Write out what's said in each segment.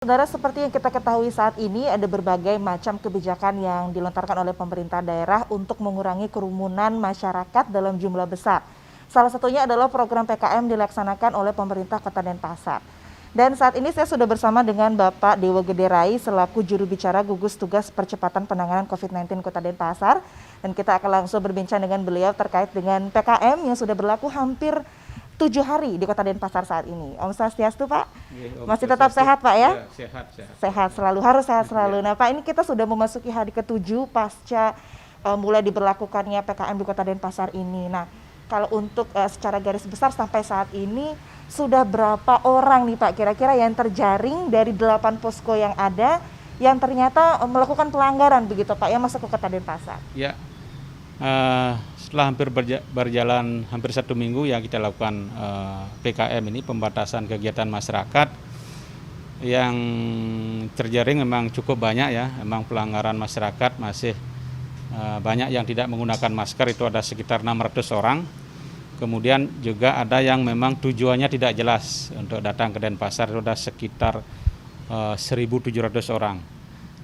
Saudara, seperti yang kita ketahui saat ini ada berbagai macam kebijakan yang dilontarkan oleh pemerintah daerah untuk mengurangi kerumunan masyarakat dalam jumlah besar. Salah satunya adalah program PKM dilaksanakan oleh pemerintah Kota Denpasar. Dan saat ini saya sudah bersama dengan Bapak Dewa Gederai selaku juru bicara gugus tugas percepatan penanganan COVID-19 Kota Denpasar. Dan kita akan langsung berbincang dengan beliau terkait dengan PKM yang sudah berlaku hampir 7 hari di Kota Denpasar saat ini. Om Swastiastu, Pak. Masih tetap sehat, Pak, ya? Sehat. Sehat selalu, harus sehat selalu. Nah, Pak, ini kita sudah memasuki hari ke-7 pasca mulai diberlakukannya PKM di Kota Denpasar ini. Nah, kalau untuk secara garis besar sampai saat ini sudah berapa orang nih, Pak, kira-kira yang terjaring dari 8 posko yang ada yang ternyata melakukan pelanggaran begitu, Pak, yang masuk ke Kota Denpasar? Ya, setelah hampir berjalan hampir 1 minggu ya kita lakukan PKM ini, pembatasan kegiatan masyarakat, yang terjaring memang cukup banyak ya. Memang pelanggaran masyarakat masih banyak yang tidak menggunakan masker, itu ada sekitar 600 orang. Kemudian juga ada yang memang tujuannya tidak jelas untuk datang ke Denpasar, itu ada sekitar 1.700 orang.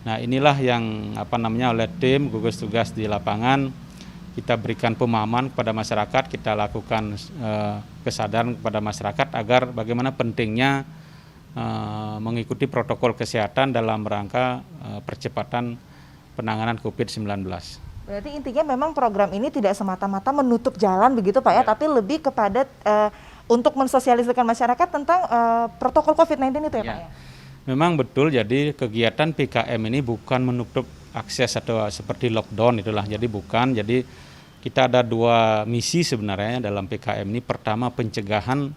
Nah, inilah yang oleh tim gugus tugas di lapangan kita berikan pemahaman kepada masyarakat, kita lakukan kesadaran kepada masyarakat agar bagaimana pentingnya mengikuti protokol kesehatan dalam rangka percepatan penanganan COVID-19. Berarti intinya memang program ini tidak semata-mata menutup jalan begitu, Pak, ya, tapi lebih kepada untuk mensosialisasikan masyarakat tentang protokol COVID-19 itu ya, Pak, ya? Memang betul, jadi kegiatan PKM ini bukan menutup akses atau seperti lockdown itulah, jadi bukan. Jadi kita ada 2 misi sebenarnya dalam PKM ini. Pertama, pencegahan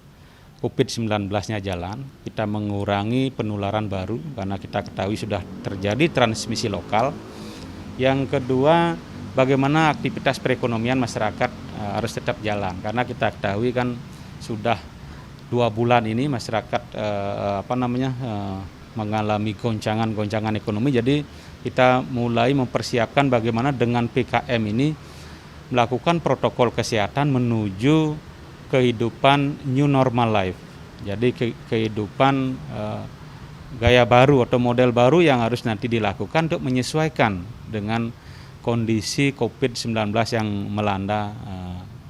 COVID-19-nya jalan, kita mengurangi penularan baru karena kita ketahui sudah terjadi transmisi lokal. Yang kedua, bagaimana aktivitas perekonomian masyarakat harus tetap jalan, karena kita ketahui kan sudah 2 bulan ini masyarakat mengalami goncangan ekonomi. Jadi kita mulai mempersiapkan bagaimana dengan PKM ini melakukan protokol kesehatan menuju kehidupan new normal life. Jadi kehidupan gaya baru atau model baru yang harus nanti dilakukan untuk menyesuaikan dengan kondisi COVID-19 yang melanda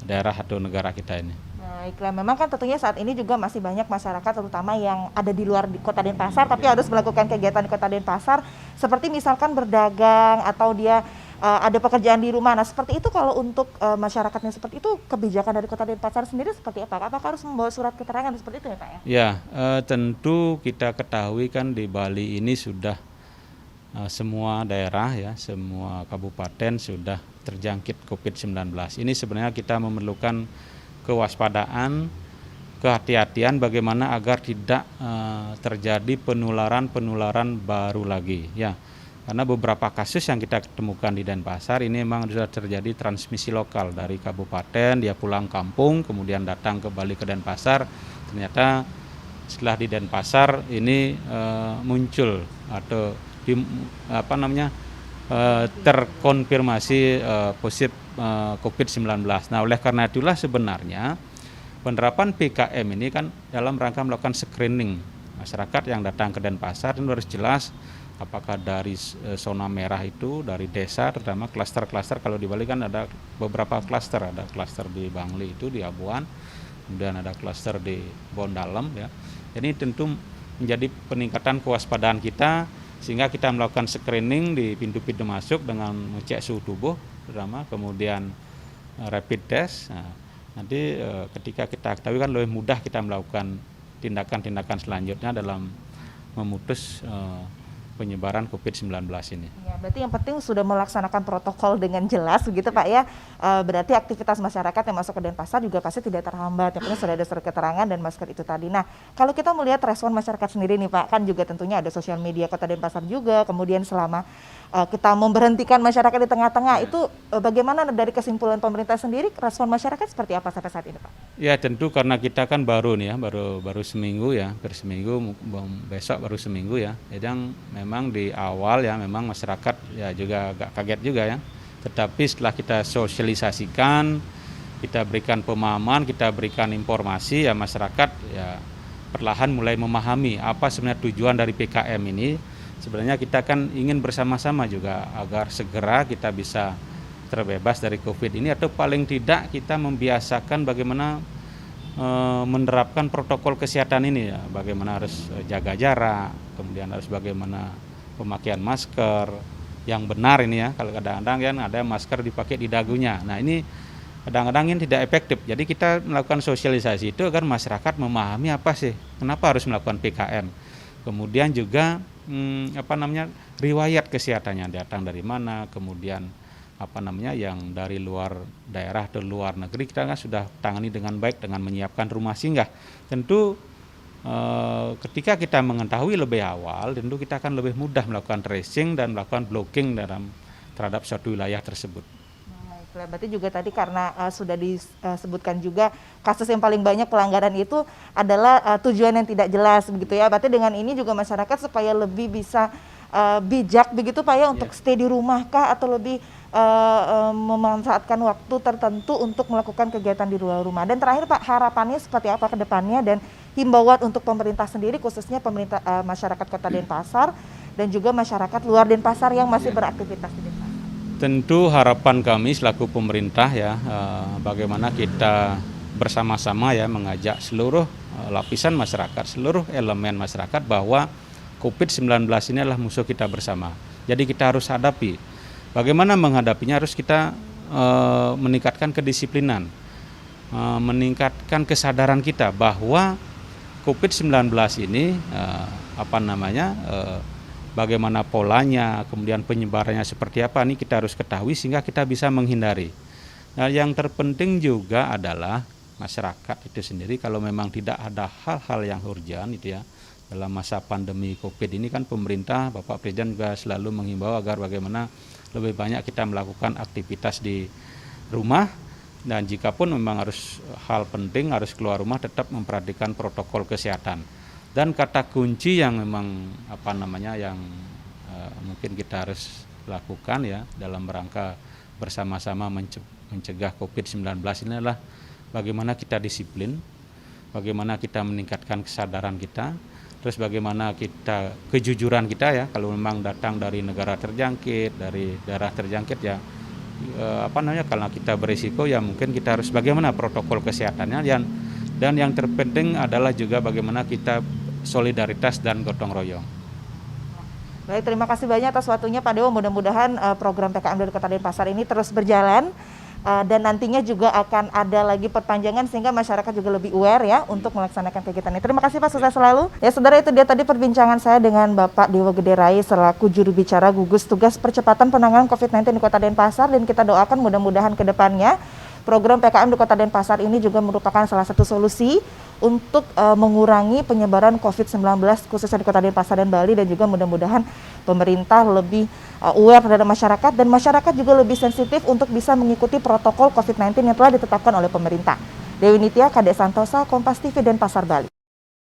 daerah atau negara kita ini. Baiklah, memang kan tentunya saat ini juga masih banyak masyarakat terutama yang ada di luar di Kota Denpasar tapi harus melakukan kegiatan di Kota Denpasar, seperti misalkan berdagang atau dia ada pekerjaan di rumah. Nah, seperti itu kalau untuk masyarakatnya seperti itu, kebijakan dari Kota Denpasar sendiri seperti apa? Apakah harus membawa surat keterangan seperti itu ya, Pak, ya? Ya, tentu kita ketahui kan di Bali ini sudah semua daerah ya, semua kabupaten sudah terjangkit COVID-19. Ini sebenarnya kita memerlukan kewaspadaan, kehati-hatian bagaimana agar tidak terjadi penularan baru lagi ya. Karena beberapa kasus yang kita temukan di Denpasar ini memang sudah terjadi transmisi lokal dari kabupaten, dia pulang kampung kemudian datang kembali ke Denpasar. Ternyata setelah di Denpasar ini muncul atau terkonfirmasi positif COVID-19. Nah, oleh karena itulah sebenarnya penerapan PKM ini kan dalam rangka melakukan screening masyarakat yang datang ke Denpasar. Itu harus jelas apakah dari zona merah itu, dari desa, terutama klaster-klaster. Kalau di Bali kan ada beberapa klaster, ada klaster di Bangli itu di Abuan, kemudian ada klaster di Bondalem ya. Jadi tentu menjadi peningkatan kewaspadaan kita sehingga kita melakukan screening di pintu-pintu masuk dengan mengecek suhu tubuh terutama, kemudian rapid test. Nah, nanti ketika kita ketahui kan lebih mudah kita melakukan tindakan-tindakan selanjutnya dalam memutus penyebaran COVID-19 ini. Ya, berarti yang penting sudah melaksanakan protokol dengan jelas begitu, Pak, ya. Berarti aktivitas masyarakat yang masuk ke Denpasar juga pasti tidak terhambat. Yang penting sudah ada surat keterangan dan masker itu tadi. Nah, kalau kita melihat respon masyarakat sendiri nih, Pak, kan juga tentunya ada sosial media Kota Denpasar juga. Kemudian selama kita memberhentikan masyarakat di tengah-tengah itu bagaimana dari kesimpulan pemerintah sendiri, respon masyarakat seperti apa sampai saat ini, Pak? Ya, tentu karena kita kan baru nih ya, baru seminggu ya, besok baru seminggu ya. Jadi memang di awal ya memang masyarakat ya juga agak kaget juga ya. Tetapi setelah kita sosialisasikan, kita berikan pemahaman, kita berikan informasi ya, masyarakat ya perlahan mulai memahami apa sebenarnya tujuan dari PKM ini. Sebenarnya kita kan ingin bersama-sama juga agar segera kita bisa terbebas dari COVID ini, atau paling tidak kita membiasakan bagaimana menerapkan protokol kesehatan ini ya, bagaimana harus jaga jarak, kemudian harus bagaimana pemakaian masker yang benar ini ya. Kalau kadang-kadang kan ada masker dipakai di dagunya. Nah ini kadang-kadang ini tidak efektif. Jadi kita melakukan sosialisasi itu agar masyarakat memahami apa sih, kenapa harus melakukan PKM. Kemudian juga riwayat kesehatannya datang dari mana, kemudian yang dari luar daerah atau luar negeri kita kan sudah tangani dengan baik dengan menyiapkan rumah singgah. Tentu ketika kita mengetahui lebih awal, tentu kita akan lebih mudah melakukan tracing dan melakukan blocking terhadap suatu wilayah tersebut. Baiklah, berarti juga tadi karena sudah disebutkan juga kasus yang paling banyak pelanggaran itu adalah tujuan yang tidak jelas begitu ya. Berarti dengan ini juga masyarakat supaya lebih bisa bijak begitu Pak ya untuk stay di rumah kah atau lebih memanfaatkan waktu tertentu untuk melakukan kegiatan di luar rumah. Dan terakhir Pak, harapannya seperti apa ke depannya dan himbauan untuk pemerintah sendiri, khususnya pemerintah masyarakat Kota Denpasar dan juga masyarakat luar Denpasar yang masih beraktivitas di Denpasar. Tentu harapan kami selaku pemerintah ya, bagaimana kita bersama-sama ya mengajak seluruh lapisan masyarakat, seluruh elemen masyarakat bahwa COVID-19 ini adalah musuh kita bersama. Jadi kita harus hadapi. Bagaimana menghadapinya, harus kita meningkatkan kedisiplinan, meningkatkan kesadaran kita bahwa COVID-19 ini bagaimana polanya, kemudian penyebarannya seperti apa, ini kita harus ketahui sehingga kita bisa menghindari. Nah, yang terpenting juga adalah masyarakat itu sendiri, kalau memang tidak ada hal-hal yang urgent itu ya, dalam masa pandemi COVID ini kan pemerintah, Bapak Presiden juga selalu menghimbau agar bagaimana lebih banyak kita melakukan aktivitas di rumah, dan jika pun memang harus hal penting harus keluar rumah, tetap memperhatikan protokol kesehatan. Dan kata kunci yang memang mungkin kita harus lakukan ya dalam rangka bersama-sama mencegah COVID-19 ini adalah bagaimana kita disiplin, bagaimana kita meningkatkan kesadaran kita, terus bagaimana kita kejujuran kita ya, kalau memang datang dari negara terjangkit, dari daerah terjangkit ya karena kita berisiko ya mungkin kita harus bagaimana protokol kesehatannya, dan yang terpenting adalah juga bagaimana kita solidaritas dan gotong royong. Baik, terima kasih banyak atas waktunya Pak Dewo. Mudah-mudahan program PKM dari Kota Denpasar ini terus berjalan. Dan nantinya juga akan ada lagi perpanjangan sehingga masyarakat juga lebih aware ya untuk melaksanakan kegiatan ini. Terima kasih Pak, sukses selalu. Ya saudara, itu dia tadi perbincangan saya dengan Bapak Dewo Gede Rai selaku juru bicara gugus tugas percepatan penanganan COVID-19 di Kota Denpasar, dan kita doakan mudah-mudahan ke depannya program PKM di Kota Denpasar ini juga merupakan salah satu solusi untuk mengurangi penyebaran COVID-19 khususnya di Kota Denpasar dan Bali, dan juga mudah-mudahan pemerintah lebih aware terhadap masyarakat dan masyarakat juga lebih sensitif untuk bisa mengikuti protokol COVID-19 yang telah ditetapkan oleh pemerintah. Dewi Nitya, Kadek Santosa, Kompas TV, Denpasar, Bali.